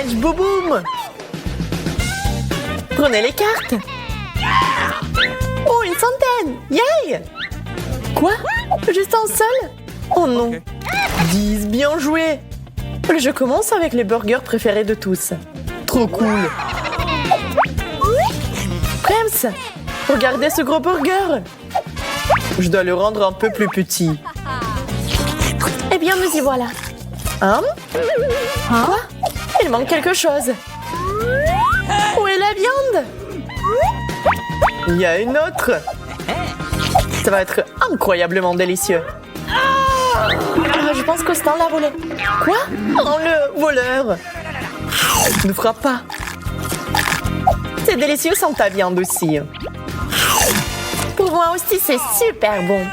Splash Boom! Prenez les cartes! Oh, une centaine! Yay! Quoi? Juste un seul? Oh non! 10, bien joué! Je commence avec les burgers préférés de tous. Trop cool! Prems! Regardez ce gros burger! Je dois le rendre un peu plus petit. Eh bien, nous y voilà. Hein? Quoi? Il manque quelque chose. Où est la viande? Il y a une autre. Ça va être incroyablement délicieux. Ah, je pense qu'Austin l'a volé. Quoi? Oh, le voleur! Ne frappe pas. C'est délicieux sans ta viande aussi. Pour moi aussi, c'est super bon.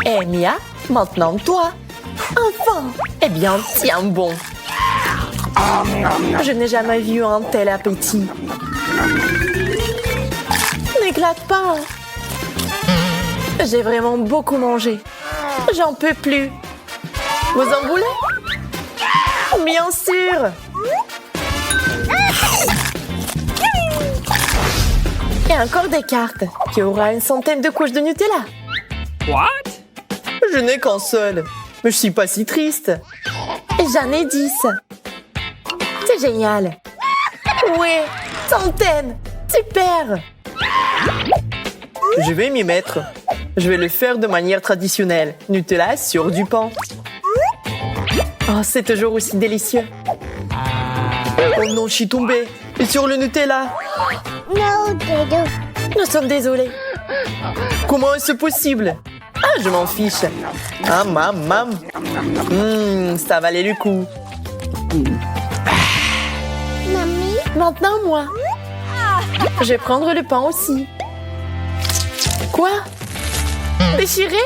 Eh, Mia, maintenant toi. Enfin! Eh bien, tiens bon. Je n'ai jamais vu un tel appétit. N'éclate pas. J'ai vraiment beaucoup mangé. J'en peux plus. Vous en voulez? Bien sûr. Et encore des cartes. Qui aura une centaine de couches de Nutella. What? Je n'ai qu'un seul. Mais je suis pas si triste. J'en ai 10. C'est génial. Oui, centaines. Super. Je vais m'y mettre. Je vais le faire de manière traditionnelle. Nutella sur du pain. Oh, c'est toujours aussi délicieux. Oh non, je suis tombée. Et sur le Nutella. Nous sommes désolés. Comment est-ce possible? Ah, je m'en fiche. Ah, mam. Ça valait le coup. Mamie? Maintenant, moi. Je vais prendre le pain aussi. Quoi? Déchiré?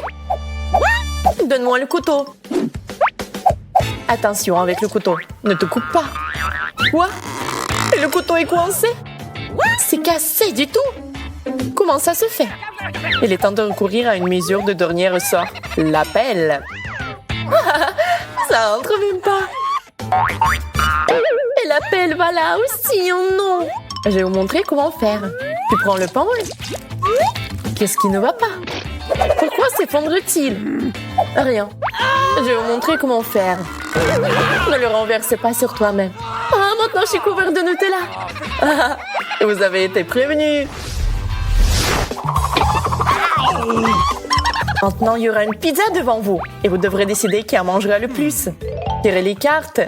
Donne-moi le couteau. Attention avec le couteau. Ne te coupe pas. Quoi? Et le couteau est coincé? C'est cassé du tout. Comment ça se fait? Il est temps de recourir à une mesure de dernier ressort. La pelle. Ça entre même pas. Et la pelle va là aussi, oh non. Je vais vous montrer comment faire. Tu prends le pain. Qu'est-ce qui ne va pas? Pourquoi s'effondre-t-il? Rien. Je vais vous montrer comment faire. Ne le renversez pas sur toi-même. Ah, maintenant je suis couvert de Nutella. Ah, vous avez été prévenus. Maintenant, il y aura une pizza devant vous. Et vous devrez décider qui en mangera le plus. Tirez les cartes.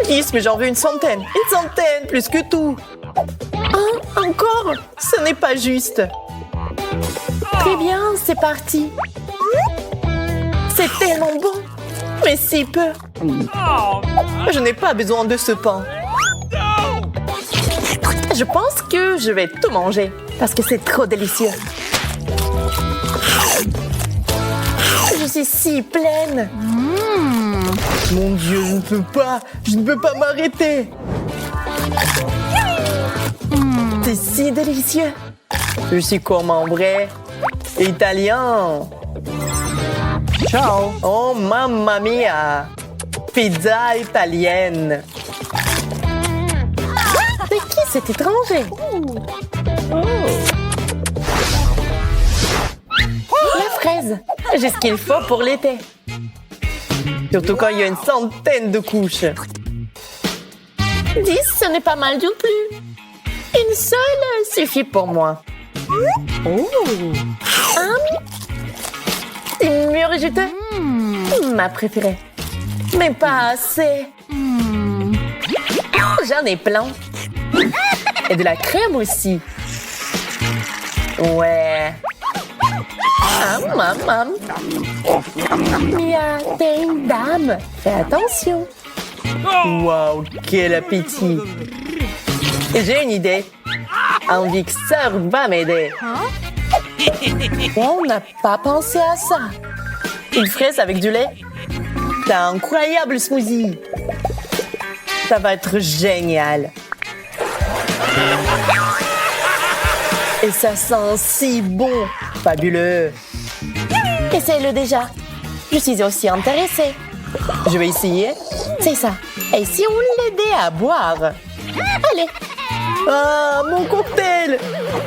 10, mais j'en veux une centaine. Une centaine, plus que tout. Ah, encore? Ce n'est pas juste. Très bien, c'est parti. C'est tellement bon. Mais si peu. Je n'ai pas besoin de ce pain. Je pense que je vais tout manger. Parce que c'est trop délicieux. Je suis si pleine. Mon Dieu, je ne peux pas. Je ne peux pas m'arrêter. C'est si délicieux. Je suis comme un vrai italien. Ciao. Oh, mamma mia. Pizza italienne. C'est qui cet étranger? La fraise. J'ai ce qu'il faut pour l'été. Surtout quand il y a une centaine de couches. 10, ce n'est pas mal du plus. Une seule suffit pour moi. Oh. C'est mieux juteux. Ma préférée. Mais pas assez. J'en ai plein. Et de la crème aussi. Ouais. Maman. Mia, t'es une dame. Fais attention. Wow, quel appétit. J'ai une idée. Un mixeur va m'aider. On n'a pas pensé à ça. Une fraise avec du lait. C'est un incroyable smoothie. Ça va être génial. Et ça sent si bon. Fabuleux. Essaye-le déjà. Je suis aussi intéressée. Je vais essayer. C'est ça. Et si on l'aidait à boire? Allez. Ah, mon cocktail!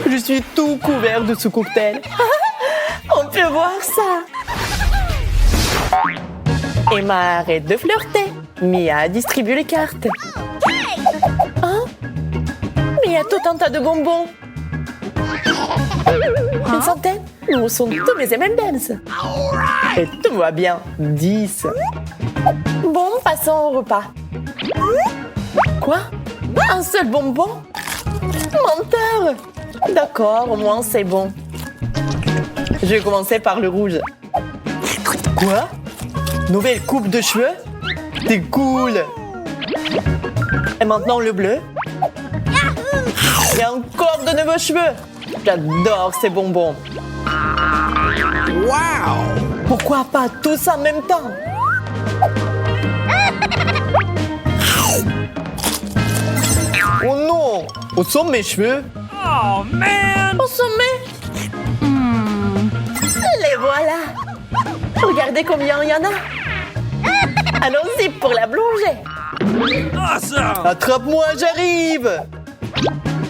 Je suis tout couvert de ce cocktail. On peut voir ça. Emma arrête de flirter. Mia distribue les cartes. Hein? Mais il y a tout un tas de bonbons. Une centaine? Nous sont tous mes M&M's. Et tout va bien. 10. Bon, passons au repas. Quoi? Un seul bonbon? Menteur! D'accord, au moins c'est bon. Je vais commencer par le rouge. Quoi? Nouvelle coupe de cheveux? C'est cool! Et maintenant le bleu? Il y a encore de nouveaux cheveux! J'adore ces bonbons! Wow! Pourquoi pas tous en même temps? Oh non! Où sont mes cheveux? Oh man! Où sont mes... Les voilà! Regardez combien il y en a! Allons-y pour la plonger! Awesome! Attrape-moi, j'arrive!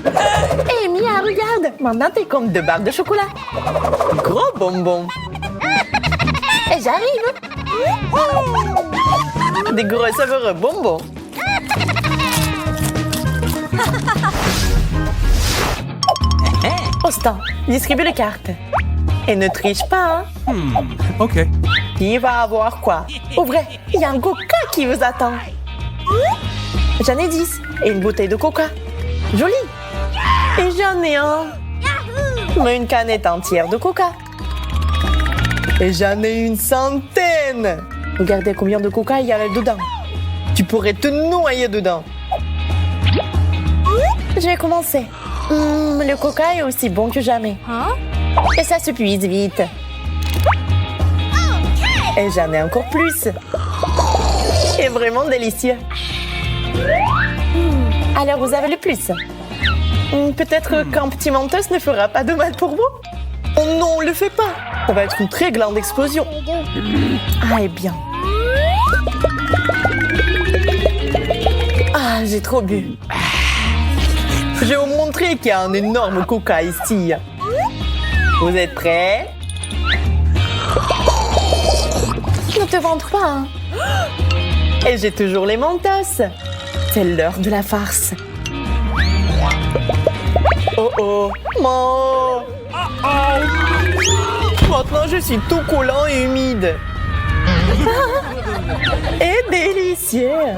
Hé, Mia, regarde! Maintenant, t'es comme 2 barres de chocolat. Gros bonbons. Et j'arrive! Des gros savoureux bonbons. Austin, distribue les cartes. Et ne triche pas, hein? OK. Qui va avoir quoi? Ouvrez, il y a un coca qui vous attend. J'en ai 10 et une bouteille de coca. Joli. Et j'en ai un. Mais une canette entière de coca. Et j'en ai une centaine. Regardez combien de coca il y a là-dedans. Tu pourrais te noyer dedans. Je vais commencer. Le coca est aussi bon que jamais. Et ça se puise vite. Et j'en ai encore plus. C'est vraiment délicieux. Alors, vous avez le plus. Peut-être qu'un petit mentos ne fera pas de mal pour vous. Oh non, le fais pas. Ça va être une très grande explosion. Ah, et bien. Ah, j'ai trop bu. Je vais vous montrer qu'il y a un énorme coca ici. Vous êtes prêts? Ne te vante pas, hein. Et j'ai toujours les mentos. C'est l'heure de la farce. Oh oh, mon. Maintenant, je suis tout collant et humide. Et délicieux.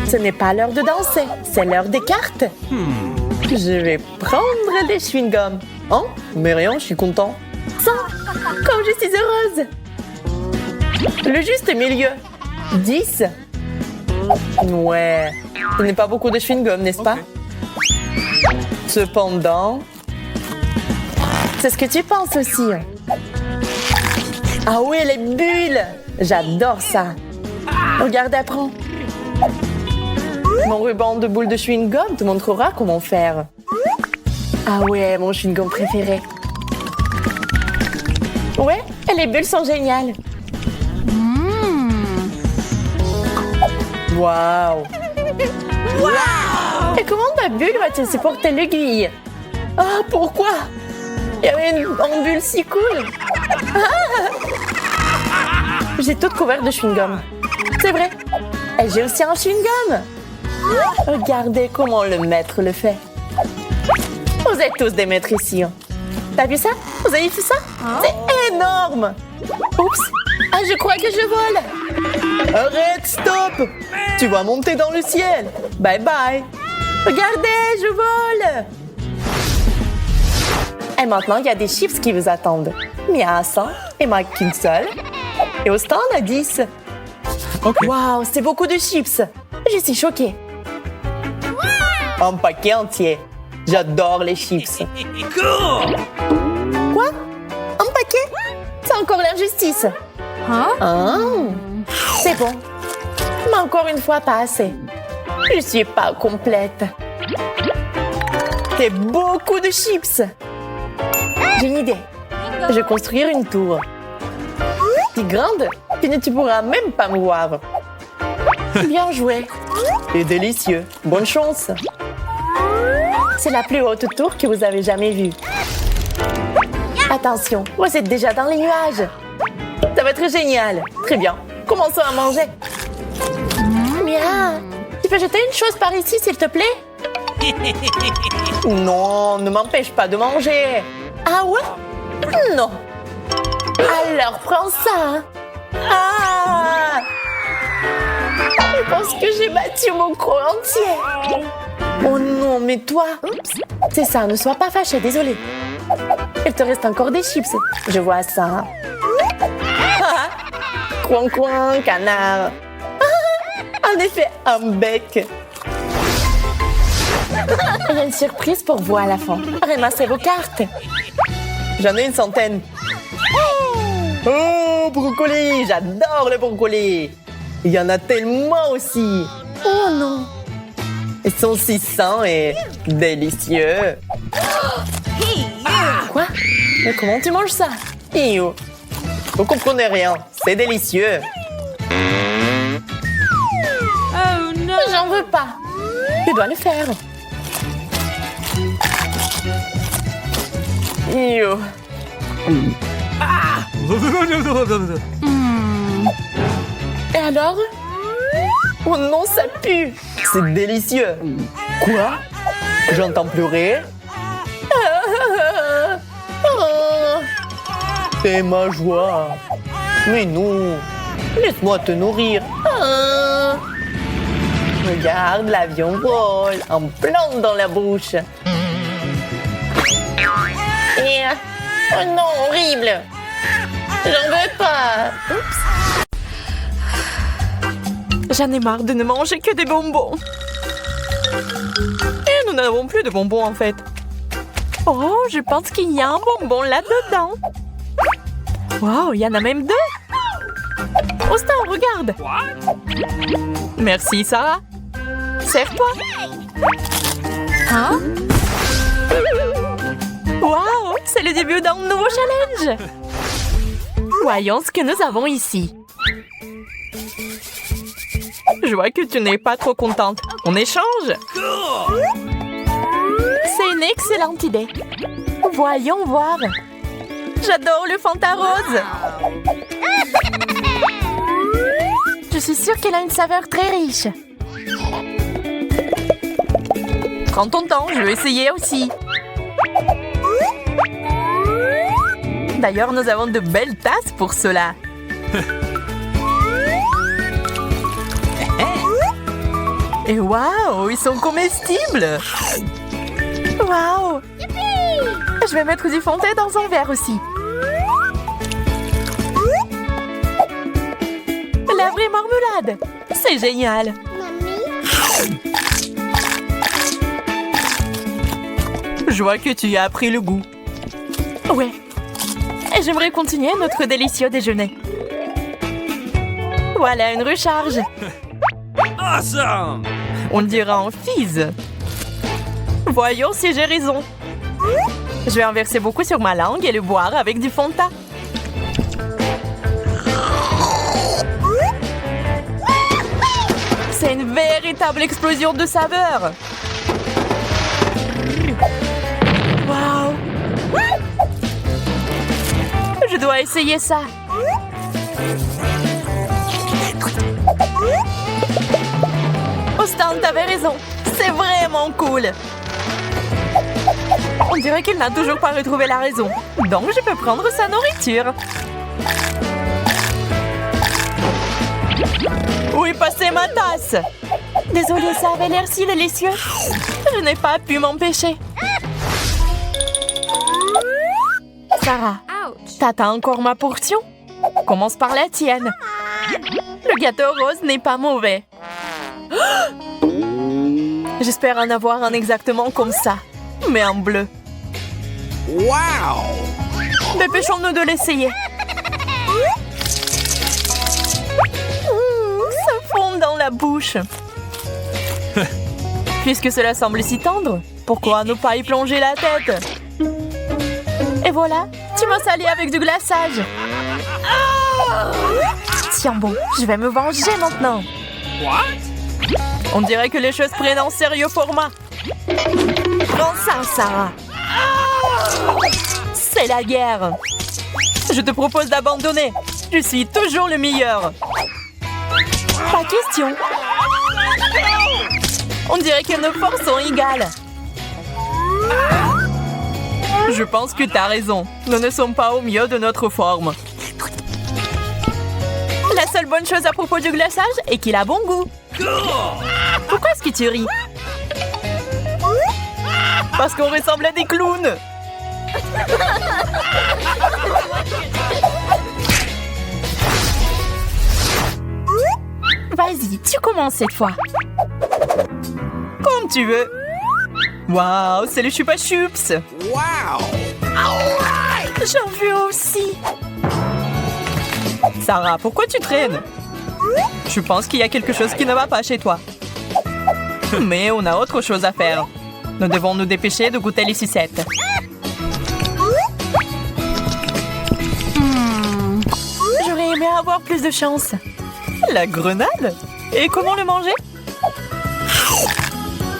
Ce n'est pas l'heure de danser, c'est l'heure des cartes. Je vais prendre des chewing-gums. Hein? Mais rien, je suis content. Ça, comme je suis heureuse. Le juste milieu. 10. Ouais, ce n'est pas beaucoup de chewing-gum, n'est-ce pas? Cependant, c'est ce que tu penses aussi. Ah oui, les bulles. J'adore ça. Regarde, apprends. Mon ruban de boules de chewing-gum te montrera comment faire. Ah ouais, mon chewing-gum préféré. Ouais, et les bulles sont géniales. Waouh! Et comment ta bulle va-t-elle supporter l'aiguille? Ah, pourquoi? Il y avait une bulle si cool. Ah! J'ai toute couverte de chewing-gum. C'est vrai. Et j'ai aussi un chewing-gum. Regardez comment le maître le fait. Vous êtes tous des maîtres ici. T'as vu ça? Vous avez vu ça? C'est énorme. Oups. Ah, je crois que je vole. Arrête, stop. Tu vas monter dans le ciel. Bye bye. Regardez, je vole. Et maintenant, il y a des chips qui vous attendent. Mia a 100 et Mike qu'une seule. Et Austin a 10. OK. Waouh, c'est beaucoup de chips. Je suis choquée. Un paquet entier. J'adore les chips. Cool! Quoi? Un paquet? C'est encore l'injustice. Ah, c'est bon. Mais encore une fois, pas assez. Je suis pas complète. C'est beaucoup de chips. J'ai une idée. Je vais construire une tour. Si grande Tu ne pourras même pas me voir. Bien joué. Et délicieux. Bonne chance. C'est la plus haute tour que vous avez jamais vue. Attention, vous êtes déjà dans les nuages. Ça va être génial. Très bien. Commençons à manger. Mia, tu peux jeter une chose par ici, s'il te plaît? Non, ne m'empêche pas de manger. Ah ouais? Non. Alors, prends ça. Ah! Je pense que j'ai battu mon croc entier. Oh non, mais toi... C'est ça, ne sois pas fâché, désolé. Il te reste encore des chips. Je vois ça. Coin, coin, canard. En effet, un bec. Il y a une surprise pour vous à la fin. Ramassez vos cartes. J'en ai une centaine. Oh, brocoli! J'adore le brocoli! Il y en a tellement aussi! Oh non! Ils sont si sains et délicieux! Quoi? Mais comment tu manges ça? Iyo! Vous comprenez rien, c'est délicieux! Oh non! J'en veux pas! Tu dois le faire! Iyo! Et alors? Oh non, ça pue! C'est délicieux! Quoi? J'entends pleurer? C'est ma joie! Mais non! Laisse-moi te nourrir! Regarde, l'avion vole! En plante dans la bouche! Oh non, horrible! J'en veux pas! Oups! J'en ai marre de ne manger que des bonbons. Et nous n'avons plus de bonbons en fait. Oh, je pense qu'il y a un bonbon là-dedans. Wow, il y en a même deux. Austin, regarde. Merci, Sarah. Serre-toi. Hein? Wow, c'est le début d'un nouveau challenge. Voyons ce que nous avons ici. Je vois que tu n'es pas trop contente. On échange? C'est une excellente idée. Voyons voir. J'adore le Fanta rose. Je suis sûre qu'elle a une saveur très riche. Prends ton temps, je vais essayer aussi. D'ailleurs, nous avons de belles tasses pour cela. Et waouh, ils sont comestibles! Waouh! Je vais mettre du Fanta dans un verre aussi. La vraie marmelade! C'est génial! Je vois que tu as appris le goût. Ouais. Et j'aimerais continuer notre délicieux déjeuner. Voilà une recharge. Awesome! On dirait un fizz. Voyons si j'ai raison. Je vais en verser beaucoup sur ma langue et le boire avec du Fanta. C'est une véritable explosion de saveurs. Waouh! Je dois essayer ça. Austin, t'avais raison. C'est vraiment cool. On dirait qu'il n'a toujours pas retrouvé la raison. Donc, je peux prendre sa nourriture. Où est passée ma tasse? Désolée, ça avait l'air si délicieux. Je n'ai pas pu m'empêcher. Sarah, t'attends encore ma portion? Commence par la tienne. Le gâteau rose n'est pas mauvais. J'espère en avoir un exactement comme ça, mais en bleu. Wow! Dépêchons-nous de l'essayer. Ça fond dans la bouche. Puisque cela semble si tendre, pourquoi ne pas y plonger la tête? Et voilà, tu m'as salé avec du glaçage. patient. Bon, je vais me venger maintenant. What? On dirait que les choses prennent en sérieux format. Prends ça, Sarah. C'est la guerre. Je te propose d'abandonner. Je suis toujours le meilleur. Pas question. On dirait que nos forces sont égales. Je pense que t'as raison. Nous ne sommes pas au mieux de notre forme. La seule bonne chose à propos du glaçage est qu'il a bon goût. Pourquoi est-ce que tu ris? Parce qu'on ressemble à des clowns. Vas-y, tu commences cette fois. Comme tu veux. Waouh, c'est le Chupa Chups. Wow! J'en veux aussi. Sarah, pourquoi tu traînes? Je pense qu'il y a quelque chose qui ne va pas chez toi. Mais on a autre chose à faire. Nous devons nous dépêcher de goûter les sucettes. J'aurais aimé avoir plus de chance. La grenade? Et comment le manger?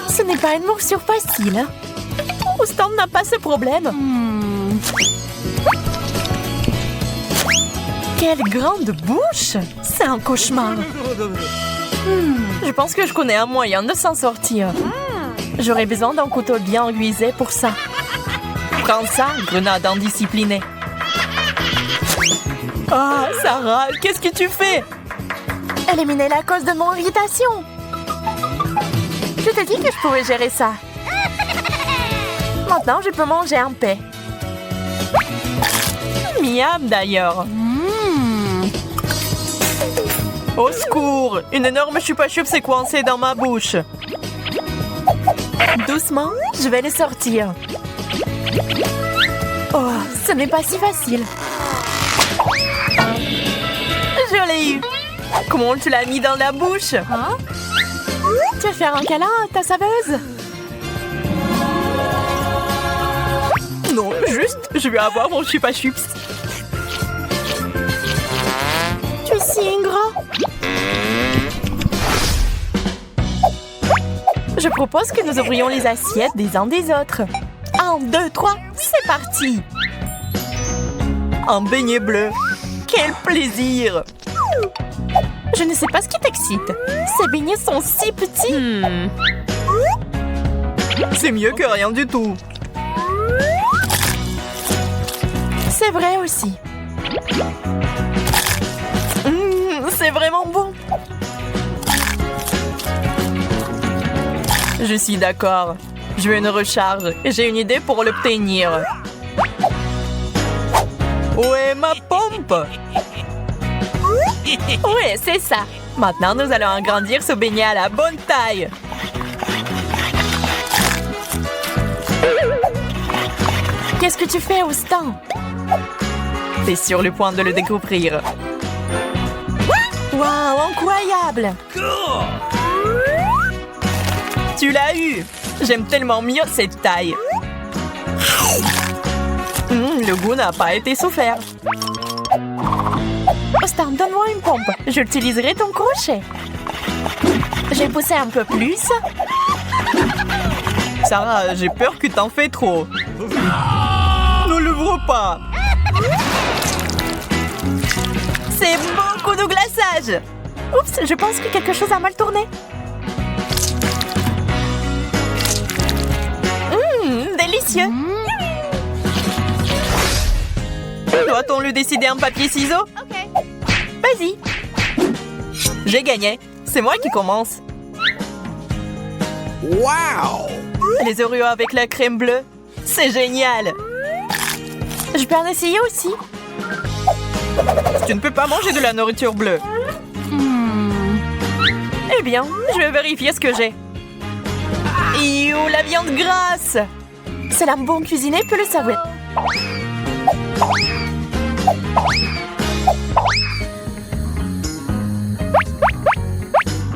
Ce n'est pas une morsure facile. Hein? Houston n'a pas ce problème. Quelle grande bouche! C'est un cauchemar. Je pense que je connais un moyen de s'en sortir. J'aurais besoin d'un couteau bien aiguisé pour ça. Prends ça, grenade indisciplinée. Ah, Sarah, qu'est-ce que tu fais? Éliminer la cause de mon irritation. Je t'ai dit que je pouvais gérer ça. Maintenant, je peux manger en paix. Miam, d'ailleurs. Au secours! Une énorme Chupa Chups s'est coincée dans ma bouche. Doucement, je vais les sortir. Oh, ce n'est pas si facile. Je l'ai eu. Comment tu l'as mis dans la bouche? Hein? Tu vas faire un câlin à ta saveuse? Non, juste, je vais avoir mon Chupa Chups. Tu es si ingrat. Je propose que nous ouvrions les assiettes des uns des autres. 1, 2, 3, c'est parti! Un beignet bleu. Quel plaisir! Je ne sais pas ce qui t'excite. Ces beignets sont si petits. C'est mieux que rien du tout. C'est vrai aussi. C'est vraiment bon. Je suis d'accord. Je veux une recharge et j'ai une idée pour l'obtenir. Où est ma pompe? Oui, c'est ça. Maintenant, nous allons agrandir ce beignet à la bonne taille. Qu'est-ce que tu fais, Houston? T'es sur le point de le découvrir. Waouh, incroyable! Tu l'as eu! J'aime tellement mieux cette taille. Le goût n'a pas été souffert. Houston, donne-moi une pompe. J'utiliserai ton crochet. J'ai poussé un peu plus. Sarah, j'ai peur que t'en fais trop. Ne l'ouvre pas. C'est beaucoup de glaçage. Oups, je pense que quelque chose a mal tourné. Délicieux. Doit-on le décider en papier-ciseaux? Vas-y. J'ai gagné. C'est moi qui commence. Wow! Les Oreos avec la crème bleue. C'est génial. Je peux en essayer aussi. Tu ne peux pas manger de la nourriture bleue. Eh bien, je vais vérifier ce que j'ai. Et oh, la viande grasse! C'est la bonne cuisinier peut le savoir.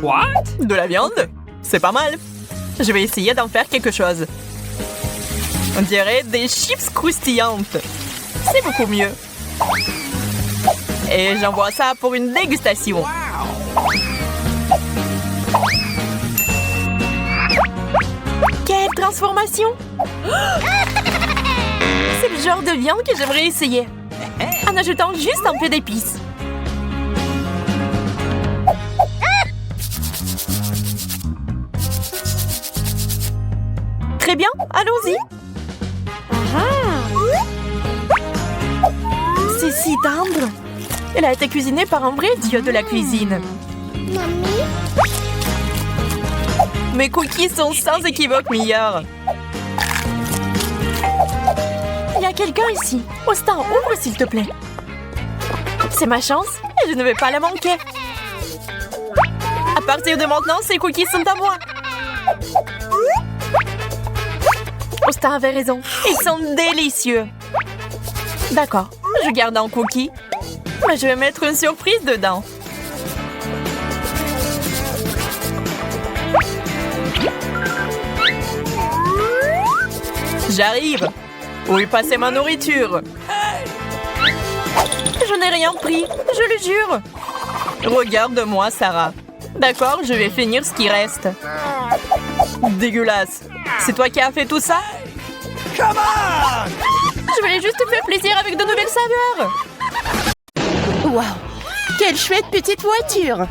What? De la viande? C'est pas mal. Je vais essayer d'en faire quelque chose. On dirait des chips croustillantes. C'est beaucoup mieux. Et j'envoie ça pour une dégustation. Wow. Quelle transformation! C'est le genre de viande que j'aimerais essayer. En ajoutant juste un peu d'épices. Très bien, allons-y. C'est si tendre. Elle a été cuisinée par un vrai dieu de la cuisine. Mes cookies sont sans équivoque meilleurs. Il y a quelqu'un ici. Austin, ouvre s'il te plaît. C'est ma chance et je ne vais pas la manquer. À partir de maintenant, ces cookies sont à moi. Austin avait raison. Ils sont délicieux. D'accord, je garde un cookie. Mais je vais mettre une surprise dedans. J'arrive. Où est passée ma nourriture? Je n'ai rien pris, je le jure. Regarde-moi, Sarah. D'accord, je vais finir ce qui reste. Dégueulasse. C'est toi qui as fait tout ça? Come on! Je voulais juste te faire plaisir avec de nouvelles saveurs. Waouh! Quelle chouette petite voiture!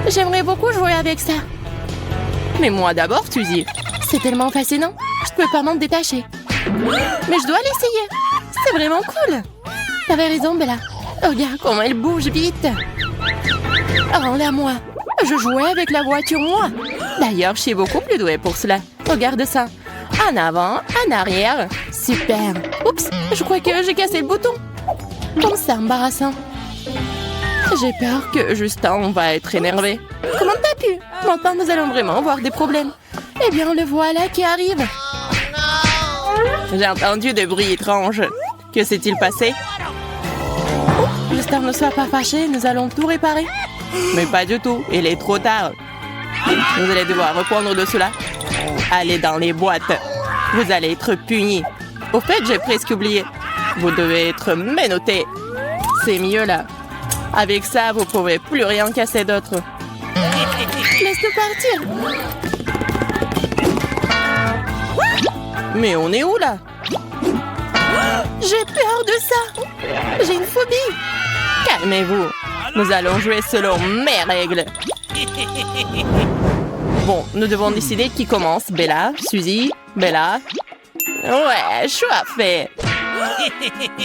J'aimerais beaucoup jouer avec ça. Mais moi d'abord, Suzy. C'est tellement fascinant. Je ne peux pas m'en détacher. Mais je dois l'essayer. C'est vraiment cool. T'avais raison, Bella. Regarde comment elle bouge vite. Rends-la moi. Je jouais avec la voiture, moi. D'ailleurs, je suis beaucoup plus douée pour cela. Regarde ça. En avant, en arrière. Super. Oups, je crois que j'ai cassé le bouton. Comme ça, embarrassant. J'ai peur que Justin va être énervé. Comment t'as pu? Maintenant, nous allons vraiment avoir des problèmes. Eh bien, le voilà qui arrive. J'ai entendu des bruits étranges. Que s'est-il passé? Justin, ne sois pas fâché, nous allons tout réparer. Mais pas du tout, il est trop tard. Vous allez devoir reprendre de cela. Allez dans les boîtes. Vous allez être punis. Au fait, j'ai presque oublié. Vous devez être menottés. C'est mieux là. Avec ça, vous ne pouvez plus rien casser d'autre. Laisse-nous partir. Mais on est où là? J'ai peur de ça. J'ai une phobie. Calmez-vous. Nous allons jouer selon mes règles. Bon, nous devons décider qui commence. Bella, Suzy, Bella. Ouais, choix fait.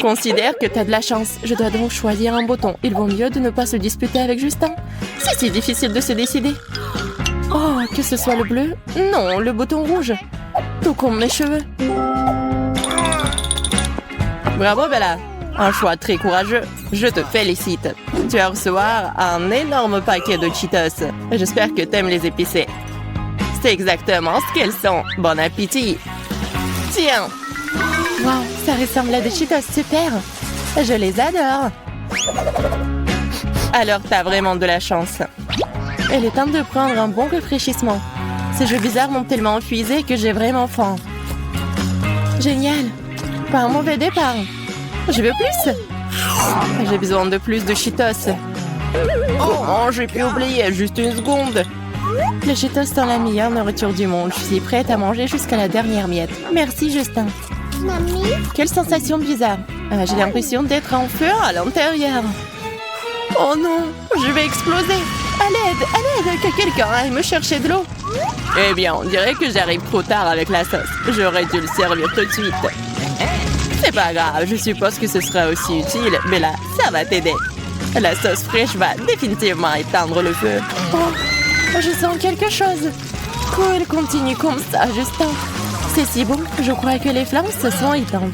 Considère que t'as de la chance. Je dois donc choisir un bouton. Il vaut mieux de ne pas se disputer avec Justin. C'est si difficile de se décider. Oh, que ce soit le bleu. Non, le bouton rouge. Tout comme mes cheveux. Bravo, Bella. Un choix très courageux. Je te félicite. Tu vas recevoir un énorme paquet de Cheetos. J'espère que t'aimes les épicés. C'est exactement ce qu'elles sont. Bon appétit. Tiens. Wow, ça ressemble à des Cheetos super. Je les adore. Alors, t'as vraiment de la chance. Il est temps de prendre un bon rafraîchissement. Ces jeux bizarres m'ont tellement épuisé que j'ai vraiment faim. Génial. Pas un mauvais départ. Je veux plus. J'ai besoin de plus de Cheetos. Oh, j'ai pu oublier, juste une seconde. Les Cheetos sont la meilleure nourriture du monde. Je suis prête à manger jusqu'à la dernière miette. Merci, Justin. Mamie? Quelle sensation bizarre. J'ai l'impression d'être en feu à l'intérieur. Oh non, je vais exploser. À l'aide, que quelqu'un aille me chercher de l'eau. Eh bien, on dirait que j'arrive trop tard avec la sauce. J'aurais dû le servir tout de suite. C'est pas grave, je suppose que ce sera aussi utile. Mais là, ça va t'aider. La sauce fraîche va définitivement éteindre le feu. Oh, je sens quelque chose. Cool, continue comme ça, Justin. C'est si bon, je crois que les flammes se sont éteintes.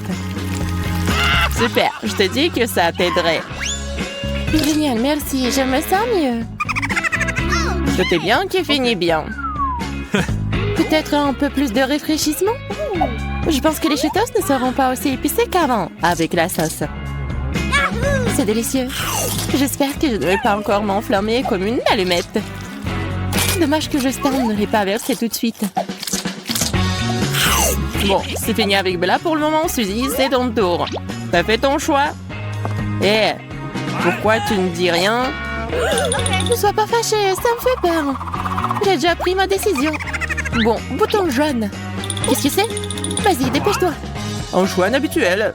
Super, je te dis que ça t'aiderait. Génial, merci, je me sens mieux. Tout est bien qui finit bien. Peut-être un peu plus de rafraîchissement? Je pense que les Cheetos ne seront pas aussi épicés qu'avant, avec la sauce. C'est délicieux. J'espère que je ne vais pas encore m'enflammer comme une allumette. Dommage que Justin ne l'ait pas versé tout de suite. Bon, c'est fini avec Bella pour le moment, Suzy, c'est ton tour. T'as fait ton choix. Pourquoi tu ne dis rien? Ne sois pas fâché, ça me fait peur. J'ai déjà pris ma décision. Bon, bouton jaune. Qu'est-ce que c'est? Vas-y, dépêche-toi. Un choix habituel.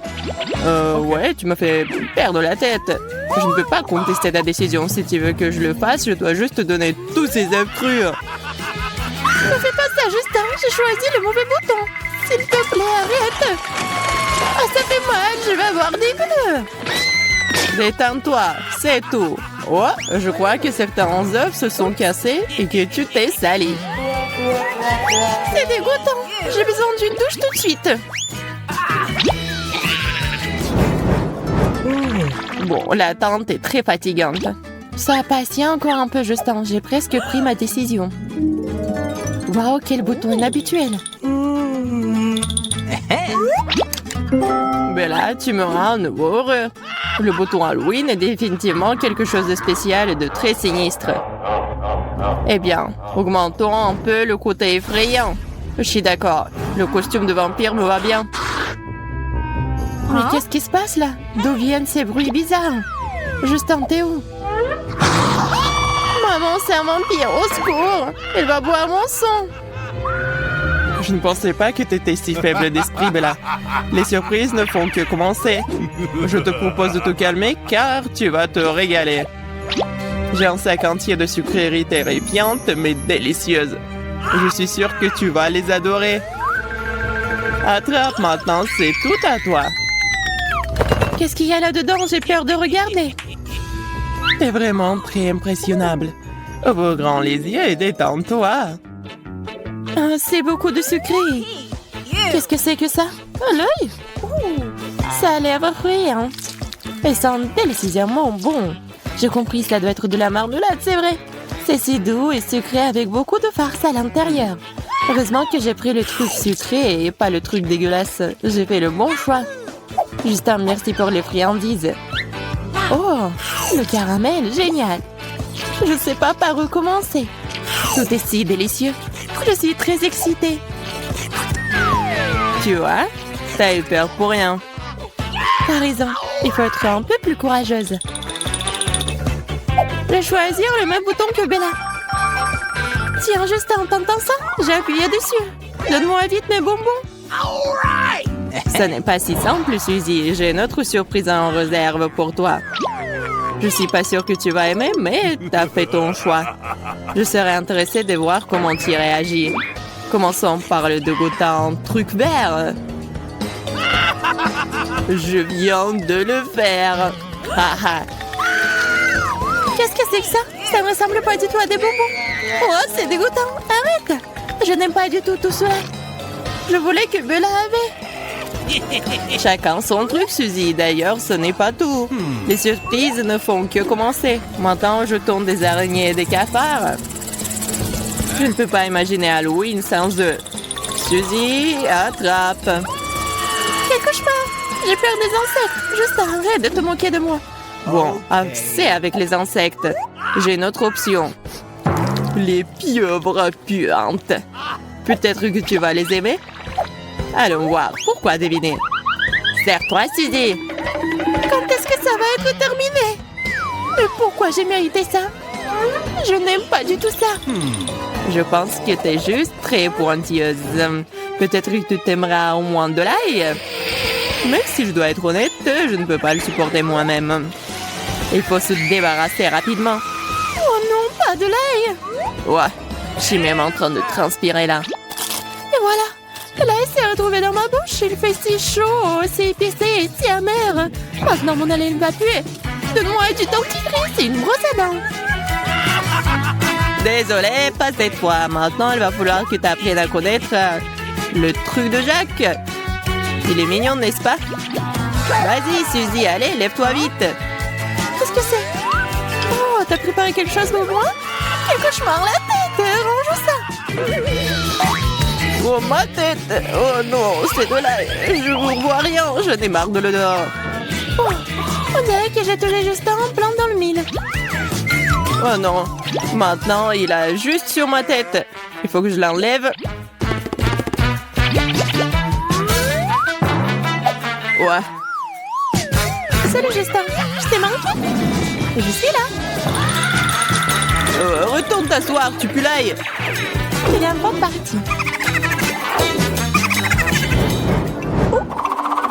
Ouais, tu m'as fait perdre la tête. Je ne peux pas contester ta décision. Si tu veux que je le fasse, je dois juste te donner tous ces œufs crus. Ne fais pas ça, Justin. J'ai choisi le mauvais bouton. S'il te plaît, arrête. Ah, ça fait mal. Je vais avoir des bleus. Détends-toi, c'est tout. Oh, je crois que certains œufs se sont cassés et que tu t'es sali. C'est dégoûtant. J'ai besoin d'une douche tout de suite. Bon, l'attente est très fatigante. Sois patient encore un peu, Justin. J'ai presque pris ma décision. Waouh, quel bouton inhabituel. Mais là, tu me rends à nouveau heureux. Le bouton Halloween est définitivement quelque chose de spécial et de très sinistre. Eh bien, augmentons un peu le côté effrayant. Je suis d'accord. Le costume de vampire me va bien. Mais qu'est-ce qui se passe là? D'où viennent ces bruits bizarres? Justin, t'es où? Maman, c'est un vampire, au secours! Il va boire mon sang! Je ne pensais pas que tu étais si faible d'esprit, Bella. Les surprises ne font que commencer. Je te propose de te calmer car tu vas te régaler. J'ai un sac entier de sucreries terrifiantes mais délicieuses. Je suis sûre que tu vas les adorer. Attrape maintenant, c'est tout à toi. Qu'est-ce qu'il y a là-dedans? J'ai peur de regarder. C'est vraiment très impressionnable. Ouvre grand les yeux et détends-toi. Ah, c'est beaucoup de sucré. Qu'est-ce que c'est que ça? À l'œil? Ça a l'air frais, hein? Elles sentent délicieusement bon. J'ai compris, ça doit être de la marmelade, c'est vrai. C'est si doux et sucré avec beaucoup de farce à l'intérieur. Heureusement que j'ai pris le truc sucré et pas le truc dégueulasse. J'ai fait le bon choix. Justin, merci pour les friandises. Oh, le caramel, génial. Je ne sais pas par où commencer. Tout est si délicieux. Je suis très excitée. Tu vois, t'as eu peur pour rien. T'as raison, il faut être un peu plus courageuse. Je vais choisir le même bouton que Bella. Tiens, Justin, t'entends ça? J'ai appuyé dessus. Donne-moi vite mes bonbons. Ce n'est pas si simple, Suzy. J'ai une autre surprise en réserve pour toi. Je suis pas sûre que tu vas aimer, mais t'as fait ton choix. Je serais intéressée de voir comment tu réagis. Commençons par le dégoûtant truc vert. Je viens de le faire. Qu'est-ce que c'est que ça? Ça ne ressemble pas du tout à des bonbons. Oh, c'est dégoûtant. Arrête. Je n'aime pas du tout cela. Je voulais que Bella avait. Chacun son truc, Suzy. D'ailleurs, ce n'est pas tout. Les surprises ne font que commencer. Maintenant, je tourne des araignées et des cafards. Je ne peux pas imaginer Halloween sans eux. Suzy, attrape. Quel cauchemar! J'ai peur des insectes. Juste arrête de te moquer de moi. Bon, assez avec les insectes. J'ai une autre option. Les pieuvres puantes. Peut-être que tu vas les aimer? Allons voir. Pourquoi deviner? Serre-toi, Suzy. Quand est-ce que ça va être terminé? Mais pourquoi j'ai mérité ça? Je n'aime pas du tout ça. Je pense que t'es juste très pointilleuse. Peut-être que tu t'aimeras au moins de l'ail. Mais si je dois être honnête, je ne peux pas le supporter moi-même. Il faut se débarrasser rapidement. Oh non, pas de l'ail! Ouais, je suis même en train de transpirer là. Et voilà, l'ail s'est retrouvé dans ma bouche. Il fait si chaud, c'est épicé et si amer. Maintenant, mon haleine va puer. Donne-moi du dentifrice, c'est une brosse à dents. Désolée, pas cette fois. Maintenant, il va falloir que tu apprennes à connaître le truc de Jacques. Il est mignon, n'est-ce pas? Vas-y, Suzy, allez, lève-toi vite. Qu'est-ce que c'est? Oh, t'as préparé quelque chose pour moi? Quel cauchemar, la tête! Range ça! Oh, ma tête! Oh non, c'est de l'ail! Je ne vois rien, je n'ai marre de l'odeur. Oh, on dirait que j'ai touché juste un plan dans le mille. Oh non, maintenant il a juste sur ma tête. Il faut que je l'enlève. Ouais. Salut Justin, Je t'ai manqué. Je suis là. Retourne t'asseoir, tu pues l'ail. Il est un bon parti.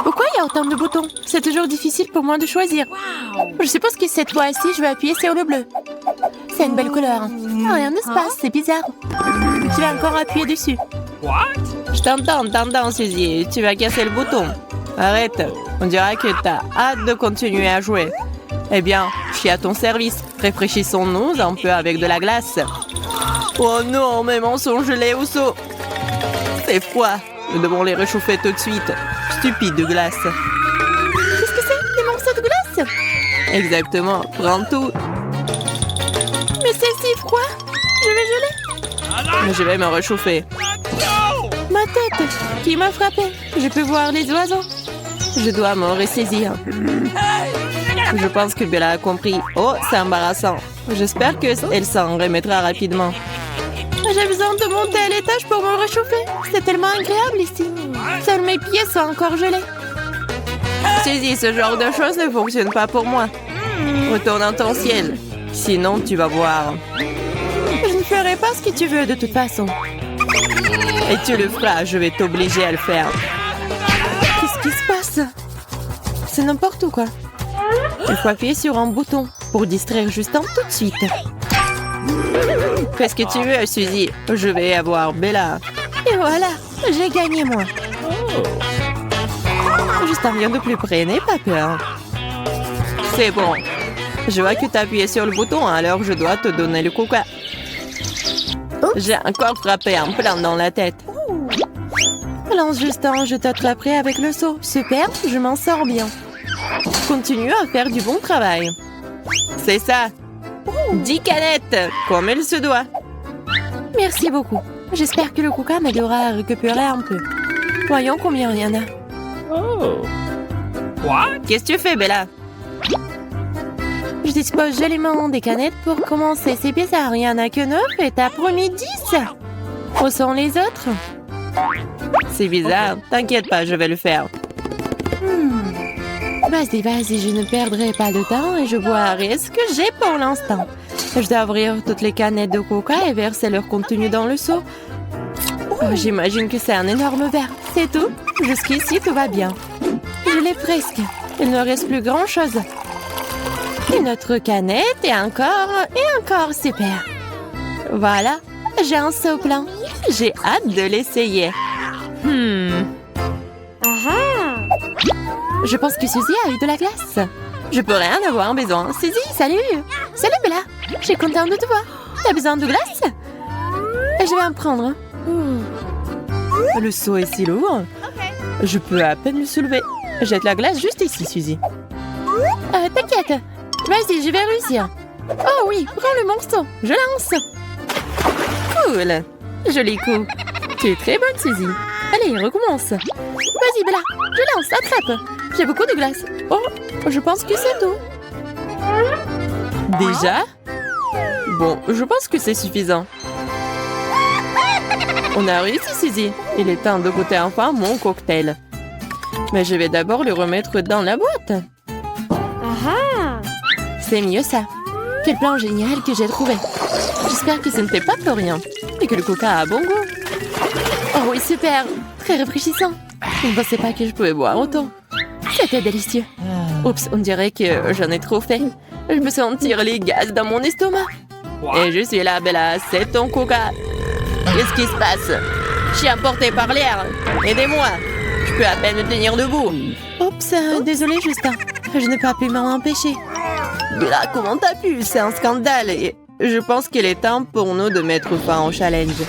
Pourquoi il y a autant de boutons? C'est toujours difficile pour moi de choisir. Je suppose que cette fois-ci, je vais appuyer sur le bleu. C'est une belle couleur. Rien ne se passe, c'est bizarre. Tu vas encore appuyer dessus. Je t'entends, Suzy. Tu vas casser le bouton. Arrête. On dirait que t'as hâte de continuer à jouer. Eh bien, je suis à ton service. Rafraîchissons-nous un peu avec de la glace. Oh non, mes mensonges gelés au seau. C'est froid. Nous devons les réchauffer tout de suite. Stupide de glace. Qu'est-ce que c'est? Des morceaux de glace? Exactement. Prends tout. Mais c'est si froid. Je vais geler. Mais je vais me réchauffer. Ma tête. Qui m'a frappé? Je peux voir les oiseaux. Je dois me ressaisir. Je pense que Bella a compris. Oh, c'est embarrassant. J'espère qu'elle s'en remettra rapidement. J'ai besoin de monter à l'étage pour me réchauffer. C'est tellement agréable ici. Seuls mes pieds sont encore gelés. Suzy, ce genre de choses ne fonctionne pas pour moi. Retourne dans ton ciel. Sinon, tu vas voir. Je ne ferai pas ce que tu veux de toute façon. Et tu le feras, je vais t'obliger à le faire. Qu'est-ce qui se passe? C'est n'importe quoi. Il faut appuyer sur un bouton pour distraire Justin tout de suite. Fais ce que tu veux, Suzy. Je vais avoir Bella. Et voilà, j'ai gagné moi. Justin vient de plus près, n'aie pas peur. C'est bon. Je vois que tu as appuyé sur le bouton, alors je dois te donner le coca. J'ai encore frappé un plein dans la tête. Lance Justin, je t'attraperai avec le seau. Super, je m'en sors bien. Continue à faire du bon travail. C'est ça. 10 canettes, comme il se doit. Merci beaucoup. J'espère que le coca m'aidera à récupérer un peu. Voyons combien il y en a. Qu'est-ce que tu fais, Bella? Je dispose joliment des canettes pour commencer. C'est bizarre, il n'y en a que 9 et t'as promis 10. Où sont les autres? C'est bizarre. T'inquiète pas, je vais le faire. Vas-y, je ne perdrai pas de temps et je boirai ce que j'ai pour l'instant. Je dois ouvrir toutes les canettes de coca et verser leur contenu dans le seau. Oh, j'imagine que c'est un énorme verre. C'est tout. Jusqu'ici, tout va bien. Je l'ai presque. Il ne reste plus grand-chose. Une autre canette et encore, super. Voilà, j'ai un seau plein. J'ai hâte de l'essayer. Je pense que Suzy a eu de la glace. Je pourrais en avoir besoin. Suzy, salut. Salut Bella. Je suis contente de te voir. T'as besoin de glace? Je vais en prendre. Le seau est si lourd. Je peux à peine le soulever. Jette la glace juste ici, Suzy. T'inquiète. Vas-y, je vais réussir. Oh oui, prends le morceau. Je lance. Cool. Joli coup. Tu es très bonne, Suzy. Allez, recommence. Vas-y, Bella. Je lance, attrape. J'ai beaucoup de glace. Oh, je pense que c'est tout. Déjà? Bon, je pense que c'est suffisant. On a réussi, Suzy. Il est temps de goûter enfin mon cocktail. Mais je vais d'abord le remettre dans la boîte. C'est mieux ça. Quel plan génial que j'ai trouvé. J'espère que ce ne fait pas pour rien. Et que le coca a bon goût. Oh oui, super. Très rafraîchissant. Je ne pensais pas que je pouvais boire autant. C'était délicieux. Oups, on dirait que j'en ai trop fait. Je me sentir les gaz dans mon estomac. Et je suis là, Bella, c'est ton coca. Qu'est-ce qui se passe? Je suis emportée par l'air. Aidez-moi. Je peux à peine me tenir debout. Oups, désolé Justin. Je n'ai pas pu m'en empêcher. Bella, comment t'as pu? C'est un scandale. Et je pense qu'il est temps pour nous de mettre fin au challenge.